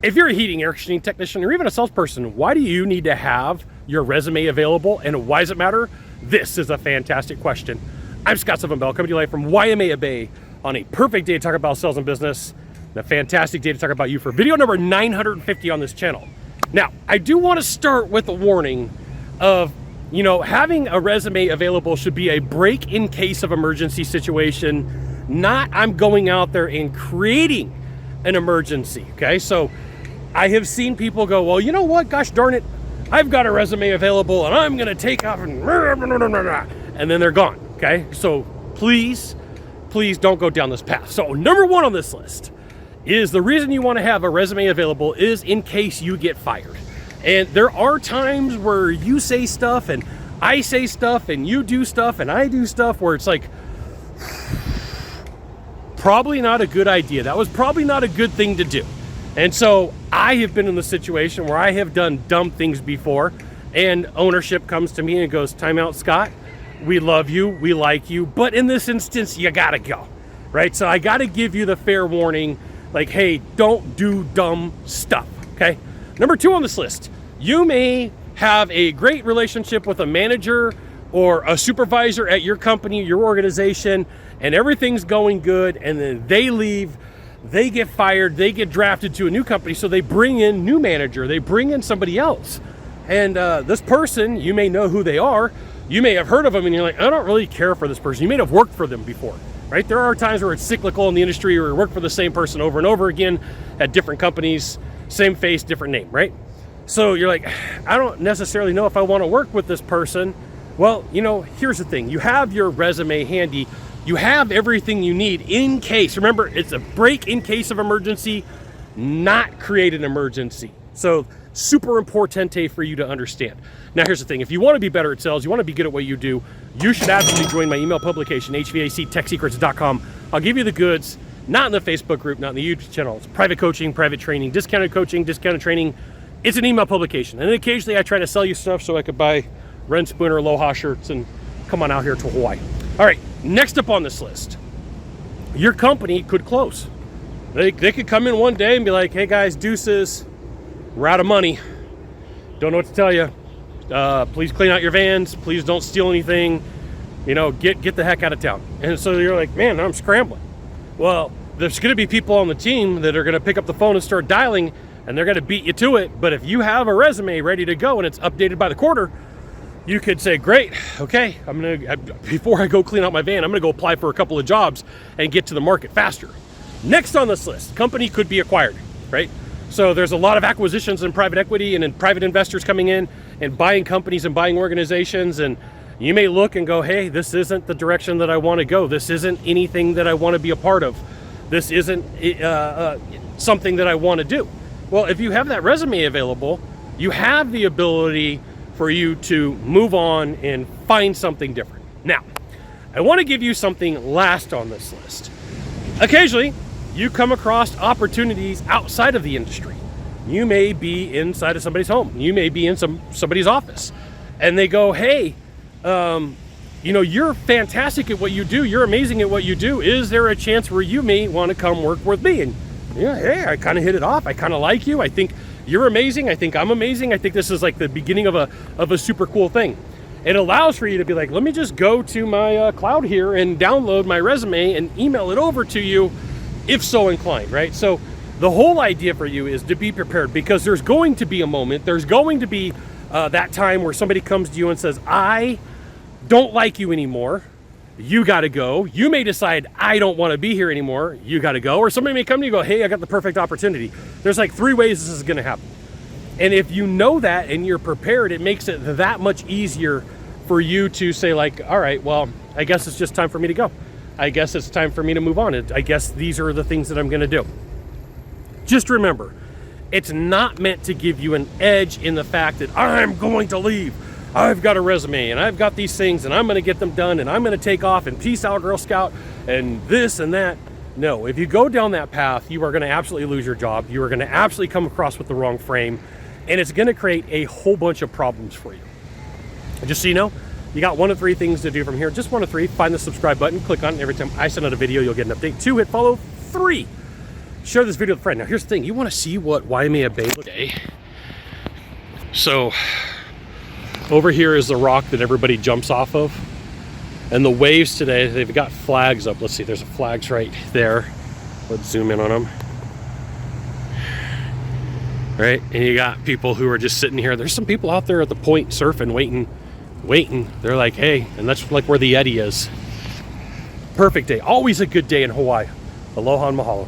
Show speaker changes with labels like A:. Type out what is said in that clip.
A: If you're a heating, air conditioning technician, or even a salesperson, why do you need to have your resume available, and why does it matter? This is a fantastic question. I'm Scott Bell, coming to you live from Waimea Bay on a perfect day to talk about sales and business, and a fantastic day to talk about you for video number 950 on this channel. Now, I do want to start with a warning of, having a resume available should be a break in case of emergency situation, not I'm going out there and creating an emergency, okay? So I have seen people go, well, you know what, gosh darn it, I've got a resume available and I'm gonna take off and then they're gone, okay? So please don't go down this path. So number one on this list is the reason you wanna have a resume available is in case you get fired. And there are times where you say stuff and I say stuff and you do stuff and I do stuff where it's like, probably not a good idea. That was probably not a good thing to do. And so I have been in the situation where I have done dumb things before, and ownership comes to me and goes, time out, Scott, we love you, we like you, but in this instance, you gotta go, right? So I gotta give you the fair warning, like, hey, don't do dumb stuff, okay? Number two on this list, you may have a great relationship with a manager or a supervisor at your company, your organization, and everything's going good, and then they leave, they get fired, they get drafted to a new company, so they bring in new manager, they bring in somebody else. And this person, you may know who they are, you may have heard of them, and you're like, I don't really care for this person. You may have worked for them before, right? There are times where it's cyclical in the industry where you work for the same person over and over again at different companies, same face, different name, right? So you're like, I don't necessarily know if I want to work with this person. Well, here's the thing. You have your resume handy. You have everything you need in case. Remember, it's a break in case of emergency, not create an emergency. So super importante for you to understand. Now, here's the thing. If you want to be better at sales, you want to be good at what you do, you should absolutely join my email publication, hvactechsecrets.com. I'll give you the goods, not in the Facebook group, not in the YouTube channel. It's private coaching, private training, discounted coaching, discounted training. It's an email publication. And then occasionally I try to sell you stuff so I could buy Ren Spooner Aloha shirts and come on out here to Hawaii. All right, next up on this list, your company could close. They could come in one day and be like, hey guys, deuces, we're out of money. Don't know what to tell you. Please clean out your vans. Please don't steal anything. Get the heck out of town. And so you're like, man, I'm scrambling. Well, there's gonna be people on the team that are gonna pick up the phone and start dialing, and they're gonna beat you to it. But if you have a resume ready to go and it's updated by the quarter, you could say, great, okay, before I go clean out my van, I'm gonna go apply for a couple of jobs and get to the market faster. Next on this list, company could be acquired, right? So there's a lot of acquisitions in private equity and in private investors coming in and buying companies and buying organizations, and you may look and go, hey, this isn't the direction that I wanna go. This isn't anything that I wanna be a part of. This isn't something that I wanna do. Well, if you have that resume available, you have the ability for you to move on and find something different. Now, I want to give you something last on this list. Occasionally, you come across opportunities outside of the industry. You may be inside of somebody's home. You may be in somebody's office. And they go, hey, you're fantastic at what you do. You're amazing at what you do. Is there a chance where you may want to come work with me? And hey, I kind of hit it off. I kind of like you. I think you're amazing. I think I'm amazing. I think this is like the beginning of a super cool thing. It allows for you to be like, let me just go to my cloud here and download my resume and email it over to you if so inclined, right? So the whole idea for you is to be prepared, because there's going to be a moment, there's going to be that time where somebody comes to you and says, I don't like you anymore. You got to go. You may decide, I don't want to be here anymore. You got to go. Or somebody may come to you and go, hey, I got the perfect opportunity. There's like 3 ways this is going to happen. And if you know that and you're prepared, it makes it that much easier for you to say like, all right, well, I guess it's just time for me to go. I guess it's time for me to move on. I guess these are the things that I'm going to do. Just remember, it's not meant to give you an edge in the fact that I'm going to leave. I've got a resume and I've got these things and I'm going to get them done and I'm going to take off and peace out, Girl Scout, and this and that. No, if you go down that path, you are going to absolutely lose your job. You are going to absolutely come across with the wrong frame, and it's going to create a whole bunch of problems for you. Just so you know, you got 1 of 3 things to do from here. Just 1 of 3, find the subscribe button, click on it. Every time I send out a video, you'll get an update. 2, hit follow. 3, share this video with a friend. Now here's the thing, you want to see what Waimea Bay looks like. So over here is the rock that everybody jumps off of, and the waves today, they've got flags up. Let's see, there's flags right there. Let's zoom in on them. Right, and you got people who are just sitting here. There's some people out there at the point surfing, waiting. They're like, hey, and that's like where the eddy is. Perfect day, always a good day in Hawaii. Aloha and mahalo.